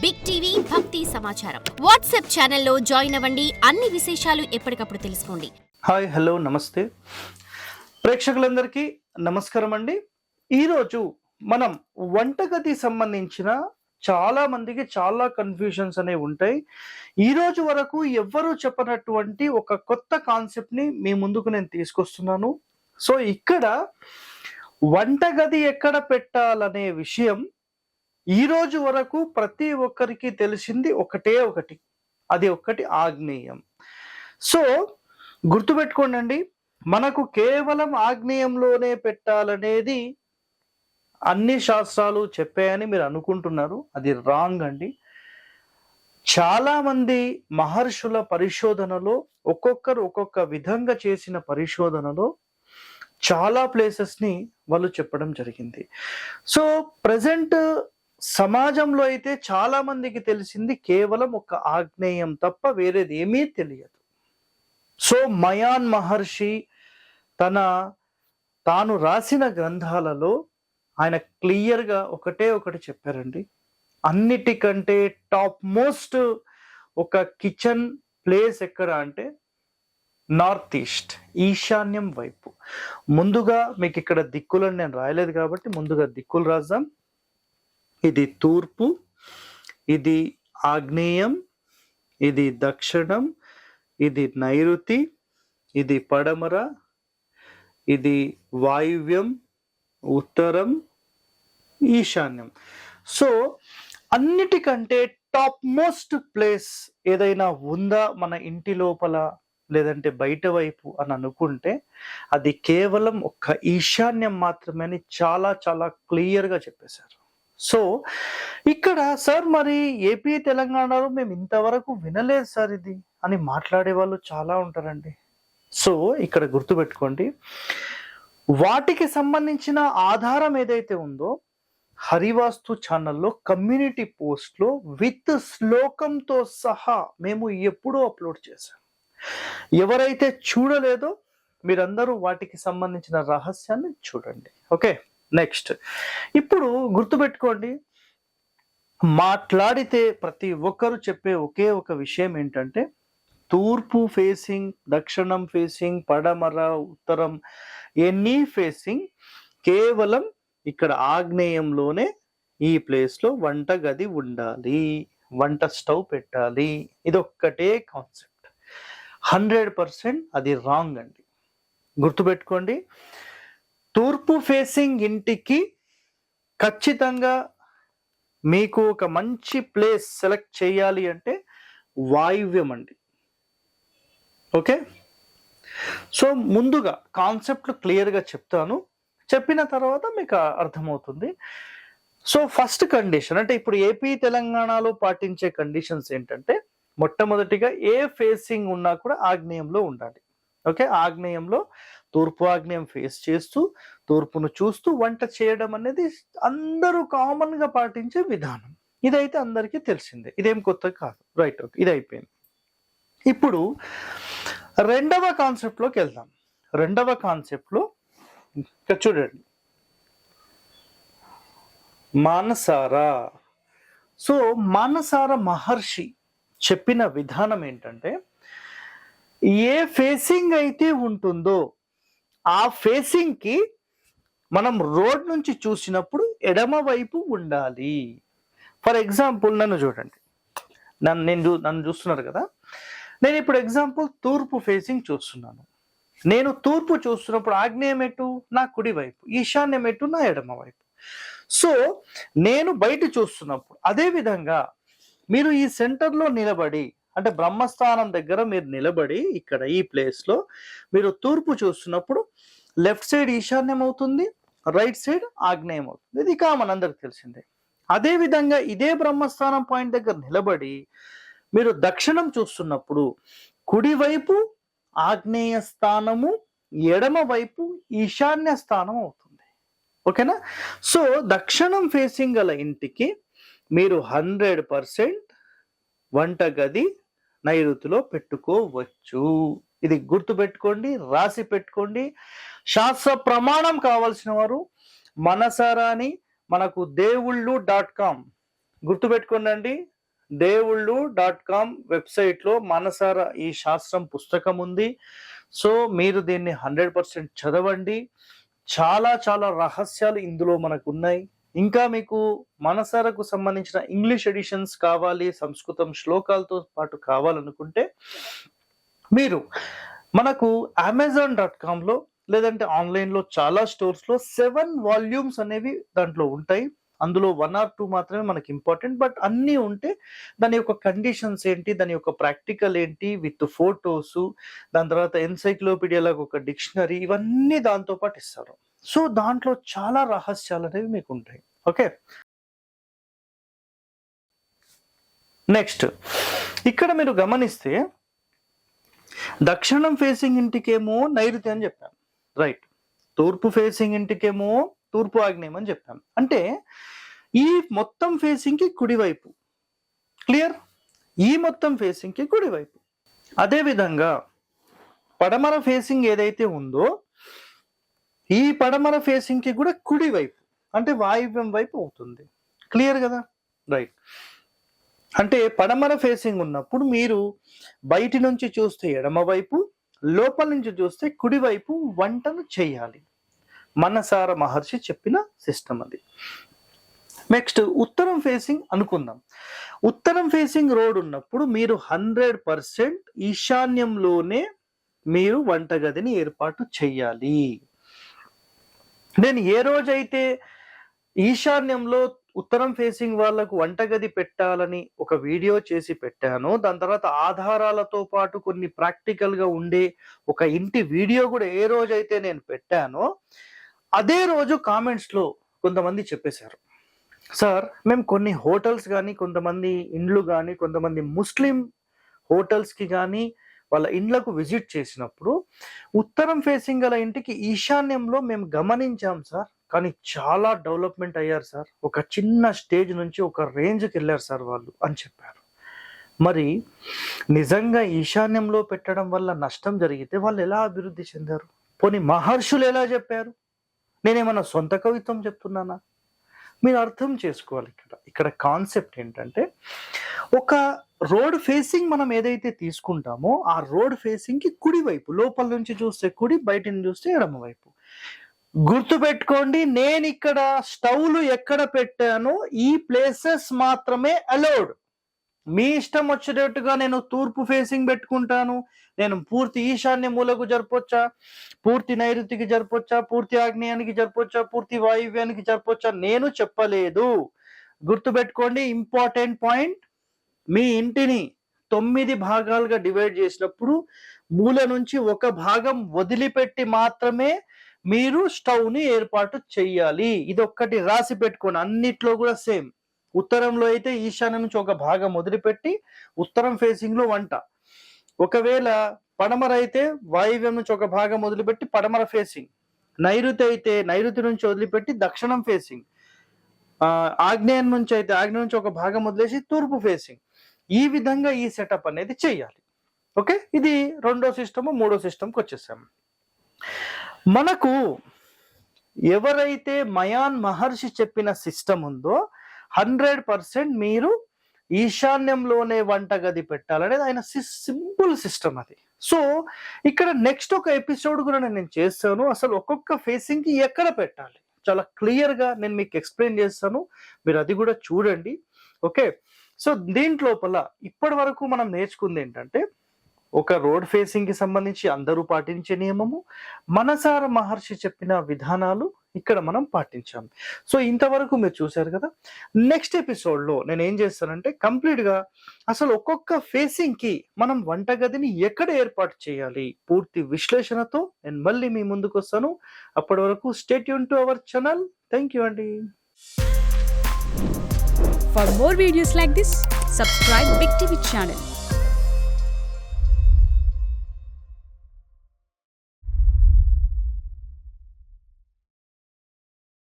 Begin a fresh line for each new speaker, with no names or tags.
Big TV భక్తి సమాచారం WhatsApp ఛానల్లో జాయిన్ అవ్వండి. అన్ని విశేషాలు ఎప్పటికప్పుడు తెలుసుకోండి.
హాయ్, హలో, నమస్తే ప్రేక్షకులందరికీ నమస్కారం అండి. ఈరోజు మనం వంటగది సంబంధించిన చాలా మందికి చాలా కన్ఫ్యూజన్స్ అనేవి ఉంటాయి. ఈ రోజు వరకు ఎవ్వరూ చెప్పనటువంటి ఒక కొత్త కాన్సెప్ట్ ని మీ ముందుకు నేను తీసుకొస్తున్నాను. సో ఇక్కడ వంటగది ఎక్కడ పెట్టాలనే విషయం ఈ రోజు వరకు ప్రతి ఒక్కరికి తెలిసింది ఒకటే ఒకటి, అది ఒక్కటి ఆగ్నేయం. సో గుర్తుపెట్టుకోండి, మనకు కేవలం ఆగ్నేయంలోనే పెట్టాలనేది అన్ని శాస్త్రాలు చెప్పాయని మీరు అనుకుంటున్నారు. అది రాంగ్ అండి. చాలా మంది మహర్షుల పరిశోధనలో ఒక్కొక్కరు ఒక్కొక్క విధంగా చేసిన పరిశోధనలో చాలా ప్లేసెస్ ని వాళ్ళు చెప్పడం జరిగింది. సో ప్రజెంట్ సమాజంలో అయితే చాలా మందికి తెలిసింది కేవలం ఒక ఆగ్నేయం తప్ప వేరేది ఏమీ తెలియదు. సో మయాన్ మహర్షి తాను రాసిన గ్రంథాలలో ఆయన క్లియర్గా ఒకటే ఒకటి చెప్పారండి. అన్నిటికంటే టాప్ మోస్ట్ ఒక కిచెన్ ప్లేస్ ఎక్కడ అంటే నార్త్ ఈస్ట్, ఈశాన్యం వైపు. ముందుగా మీకు ఇక్కడ దిక్కులను నేను రాయలేదు కాబట్టి ముందుగా దిక్కులు రాద్దాం. ఇది తూర్పు, ఇది ఆగ్నేయం, ఇది దక్షిణం, ఇది నైరుతి, ఇది పడమర, ఇది వాయువ్యం, ఉత్తరం, ఈశాన్యం. సో అన్నిటికంటే టాప్ మోస్ట్ ప్లేస్ ఏదైనా ఉందా మన ఇంటి లోపల లేదంటే బయట వైపు అని అనుకుంటే అది కేవలం ఒక్క ఈశాన్యం మాత్రమే అని చాలా చాలా క్లియర్గా చెప్పేశారు. సో ఇక్కడ సార్ మరి ఏపీ తెలంగాణలో మేము ఇంతవరకు వినలేదు సార్ ఇది అని మాట్లాడే వాళ్ళు చాలా ఉంటారండి. సో ఇక్కడ గుర్తుపెట్టుకోండి, వాటికి సంబంధించిన ఆధారం ఏదైతే ఉందో హరివాస్తు ఛానల్లో కమ్యూనిటీ పోస్ట్లో విత్ శ్లోకంతో సహా మేము ఎప్పుడూ అప్లోడ్ చేశాం. ఎవరైతే చూడలేదో మీరందరూ వాటికి సంబంధించిన రహస్యాన్ని చూడండి. ఓకే, నెక్స్ట్ ఇప్పుడు గుర్తుపెట్టుకోండి, మాట్లాడితే ప్రతి ఒక్కరు చెప్పే ఒకే ఒక విషయం ఏంటంటే తూర్పు ఫేసింగ్, దక్షిణం ఫేసింగ్, పడమర, ఉత్తరం, ఎనీ ఫేసింగ్ కేవలం ఇక్కడ ఆగ్నేయంలోనే ఈ ప్లేస్లో వంట గది ఉండాలి, వంట స్టవ్ పెట్టాలి. ఇది ఒక్కటే కాన్సెప్ట్. 100% అది రాంగ్ అండి. గుర్తుపెట్టుకోండి, తూర్పు ఫేసింగ్ ఇంటికి ఖచ్చితంగా మీకు ఒక మంచి ప్లేస్ సెలెక్ట్ చేయాలి అంటే వాయువ్యం అండి. ఓకే, సో ముందుగా కాన్సెప్ట్లు క్లియర్గా చెప్తాను, చెప్పిన తర్వాత మీకు అర్థమవుతుంది. సో ఫస్ట్ కండిషన్ అంటే ఇప్పుడు ఏపీ తెలంగాణలో పాటించే కండిషన్స్ ఏంటంటే మొట్టమొదటిగా ఏ ఫేసింగ్ ఉన్నా కూడా ఆగ్నేయంలో ఉండాలి. ఓకే, ఆగ్నేయంలో తూర్పు ఆగ్నేయం ఫేస్ చేస్తూ తూర్పును చూస్తూ వంట చేయడం అనేది అందరూ కామన్ గా పాటించే విధానం. ఇదైతే అందరికీ తెలిసిందే, ఇదేం కొత్త కాదు. రైట్, ఓకే, ఇది అయిపోయింది. ఇప్పుడు రెండవ కాన్సెప్ట్ లోకి వెళ్దాం. రెండవ కాన్సెప్ట్ లో చూడండి, మానసారా. సో మానసార మహర్షి చెప్పిన విధానం ఏంటంటే ఏ ఫేసింగ్ అయితే ఉంటుందో ఆ ఫేసింగ్ కి మనం రోడ్ నుంచి చూసినప్పుడు ఎడమ వైపు ఉండాలి. ఫర్ ఎగ్జాంపుల్ నన్ను చూడండి, నన్ను చూస్తున్నారు కదా, నేను ఇప్పుడు ఎగ్జాంపుల్ తూర్పు ఫేసింగ్ చూస్తున్నాను. నేను తూర్పు చూస్తున్నప్పుడు ఆగ్నేయం ఎటు నా కుడి వైపు, ఈశాన్యం ఎటు నా ఎడమ వైపు. సో నేను బయట చూస్తున్నప్పుడు అదే విధంగా మీరు ఈ సెంటర్లో నిలబడి అంటే బ్రహ్మస్థానం దగ్గర మీరు నిలబడి ఇక్కడ ఈ ప్లేస్లో మీరు తూర్పు చూస్తున్నప్పుడు లెఫ్ట్ సైడ్ ఈశాన్యం అవుతుంది, రైట్ సైడ్ ఆగ్నేయం అవుతుంది. ఇది కామన్, అందరికి తెలిసిందే. అదే విధంగా ఇదే బ్రహ్మస్థానం పాయింట్ దగ్గర నిలబడి మీరు దక్షిణం చూస్తున్నప్పుడు కుడివైపు ఆగ్నేయ స్థానము, ఎడమ వైపు ఈశాన్య స్థానం అవుతుంది. ఓకేనా? సో దక్షిణం ఫేసింగ్ గల ఇంటికి మీరు 100% వంటగది నైరుతిలో పెట్టుకోవచ్చు. ఇది గుర్తు పెట్టుకోండి, రాసి పెట్టుకోండి. శాస్త్ర ప్రమాణం కావాల్సిన వారు మనసారాని మనకు దేవుళ్ళు.com గుర్తుపెట్టుకోండి, దేవుళ్ళు.com వెబ్సైట్లో మనసారా ఈ శాస్త్రం పుస్తకం ఉంది. సో మీరు దీన్ని 100% చదవండి. చాలా చాలా రహస్యాలు ఇందులో మనకు ఉన్నాయి. ఇంకా మీకు మనసారకు సంబంధించిన ఇంగ్లీష్ ఎడిషన్స్ కావాలి, సంస్కృతం శ్లోకాలతో పాటు కావాలనుకుంటే మీరు మనకు Amazon.comలో లేదంటే ఆన్లైన్లో చాలా స్టోర్స్లో 7 వాల్యూమ్స్ అనేవి దాంట్లో ఉంటాయి. అందులో 1 or 2 మాత్రమే మనకి ఇంపార్టెంట్. బట్ అన్నీ ఉంటే దాని యొక్క కండిషన్స్ ఏంటి, దాని యొక్క ప్రాక్టికల్ ఏంటి విత్ ఫోటోస్, దాని తర్వాత ఎన్సైక్లోపీడియాలకు ఒక డిక్షనరీ, ఇవన్నీ దాంతో పాటు ఇస్తారు. సో దాంట్లో చాలా రహస్యాలు అనేవి మీకు ఉంటాయి. ఓకే, నెక్స్ట్ ఇక్కడ మీరు గమనిస్తే దక్షిణం ఫేసింగ్ ఇంటికేమో నైరుతి అని చెప్పాం, రైట్. తూర్పు ఫేసింగ్ ఇంటికేమో తూర్పు ఆగ్నేయం అని చెప్పాం. అంటే ఈ మొత్తం ఫేసింగ్ కి కుడివైపు, క్లియర్, ఈ మొత్తం ఫేసింగ్ కి కుడివైపు. అదే విధంగా పడమర ఫేసింగ్ ఏదైతే ఉందో ఈ పడమర ఫేసింగ్ కి కూడా కుడివైపు, అంటే వాయువ్యం వైపు అవుతుంది. క్లియర్ కదా, రైట్. అంటే పడమర ఫేసింగ్ ఉన్నప్పుడు మీరు బయటి నుంచి చూస్తే ఎడమవైపు, లోపల నుంచి చూస్తే కుడివైపు వంటను చేయాలి. మనసార మహర్షి చెప్పిన సిస్టమ్ అది. నెక్స్ట్ ఉత్తరం ఫేసింగ్ అనుకుందాం. ఉత్తరం ఫేసింగ్ రోడ్ ఉన్నప్పుడు మీరు 100% ఈశాన్యంలోనే మీరు వంటగదిని ఏర్పాటు చేయాలి. నేను ఏ రోజైతే ఈశాన్యంలో ఉత్తరం ఫేసింగ్ వాళ్ళకు వంటగది పెట్టాలని ఒక వీడియో చేసి పెట్టానో, దాని తర్వాత ఆధారాలతో పాటు కొన్ని ప్రాక్టికల్ గా ఉండే ఒక ఇంటి వీడియో కూడా ఏ రోజైతే నేను పెట్టానో అదే రోజు కామెంట్స్ లో కొంతమంది చెప్పేశారు, సార్ మేము కొన్ని హోటల్స్ కానీ, కొంతమంది ఇండ్లు కానీ, కొంతమంది ముస్లిం హోటల్స్ కి కానీ వాళ్ళ ఇండ్లకు విజిట్ చేసినప్పుడు ఉత్తరం ఫేసింగ్ గల ఇంటికి ఈశాన్యంలో మేము గమనించాం సార్, కానీ చాలా డెవలప్మెంట్ అయ్యారు సార్, ఒక చిన్న స్టేజ్ నుంచి ఒక రేంజ్కి వెళ్ళారు సార్ వాళ్ళు అని చెప్పారు. మరి నిజంగా ఈశాన్యంలో పెట్టడం వల్ల నష్టం జరిగితే వాళ్ళు ఎలా అభివృద్ధి చెందారు? పోనీ మహర్షులు ఎలా చెప్పారు? నేనేమన్నా సొంత కవిత్వం చెప్తున్నానా? మీరు అర్థం చేసుకోవాలి. ఇక్కడ కాన్సెప్ట్ ఏంటంటే, ఒక రోడ్ ఫేసింగ్ మనం ఏదైతే తీసుకుంటామో ఆ రోడ్ ఫేసింగ్ కి కుడివైపు, లోపల నుంచి చూస్తే కుడి, బయట నుంచి చూస్తే ఎడమ వైపు. గుర్తుపెట్టుకోండి, నేను ఇక్కడ స్టవ్లు ఎక్కడ పెట్టానో ఈ ప్లేసెస్ మాత్రమే అలౌడ్. మీ ఇష్టం వచ్చేటట్టుగా నేను తూర్పు ఫేసింగ్ పెట్టుకుంటాను, నేను పూర్తి ఈశాన్య మూలకు జరపొచ్చా, పూర్తి నైరుతికి జరపొచ్చా, పూర్తి ఆగ్నేయానికి జరపొచ్చా, పూర్తి వాయువ్యానికి జరపొచ్చా, నేను చెప్పలేదు. గుర్తుపెట్టుకోండి, ఇంపార్టెంట్ పాయింట్, మీ ఇంటిని 9 భాగాలుగా డివైడ్ చేసినప్పుడు మూల నుంచి ఒక భాగం వదిలిపెట్టి మాత్రమే మీరు స్టవ్ ని ఏర్పాటు చెయ్యాలి. ఇది ఒక్కటి రాసి పెట్టుకోండి. అన్నిట్లో కూడా సేమ్. ఉత్తరంలో అయితే ఈశాన్యం నుంచి ఒక భాగం వదిలిపెట్టి ఉత్తరం ఫేసింగ్ లో వంట. ఒకవేళ పడమర అయితే వాయువ్యం నుంచి ఒక భాగం వదిలిపెట్టి పడమర ఫేసింగ్. నైరుతి అయితే నైరుతి నుంచి వదిలిపెట్టి దక్షిణం ఫేసింగ్. ఆగ్నేయం నుంచి అయితే ఆగ్నేయం నుంచి ఒక భాగం వదిలేసి తూర్పు ఫేసింగ్. ఈ విధంగా ఈ సెటప్ అనేది చెయ్యాలి. ఓకే, ఇది రెండో సిస్టమ్. మూడో సిస్టమ్కి వచ్చేసాము. మనకు ఎవరైతే మయాన్ మహర్షి చెప్పిన సిస్టమ్ ఉందో 100% మీరు ఈశాన్యంలోనే వంటగది పెట్టాలనేది ఆయన సింపుల్ సిస్టమ్ అది. సో ఇక్కడ నెక్స్ట్ ఒక ఎపిసోడ్ కూడా నేను చేస్తాను, అసలు ఒక్కొక్క ఫేసింగ్ కి ఎక్కడ పెట్టాలి చాలా క్లియర్ గా నేను మీకు ఎక్స్ప్లెయిన్ చేస్తాను. మీరు అది కూడా చూడండి. ఓకే, సో దీంట్లోపల ఇప్పటి వరకు మనం నేర్చుకుంది ఏంటంటే, ఒక రోడ్ ఫేసింగ్ కి సంబంధించి అందరూ పాటించే నియమము, మనసార మహర్షి చెప్పిన విధానాలు ఇక్కడ మనం పాటించాం. సో ఇంతవరకు మీరు చూశారు కదా. నెక్స్ట్ ఎపిసోడ్ లో నేను ఏం చేస్తానంటే, కంప్లీట్ గా అసలు ఒక్కొక్క ఫేసింగ్ కి మనం వంటగదిని ఎక్కడ ఏర్పాటు చేయాలి పూర్తి విశ్లేషణతో నేను మళ్ళీ మీ ముందుకు వస్తాను. అప్పటి వరకు stay tune to our channel. Thank you అండి.
For more videos like this, subscribe Big TV channel.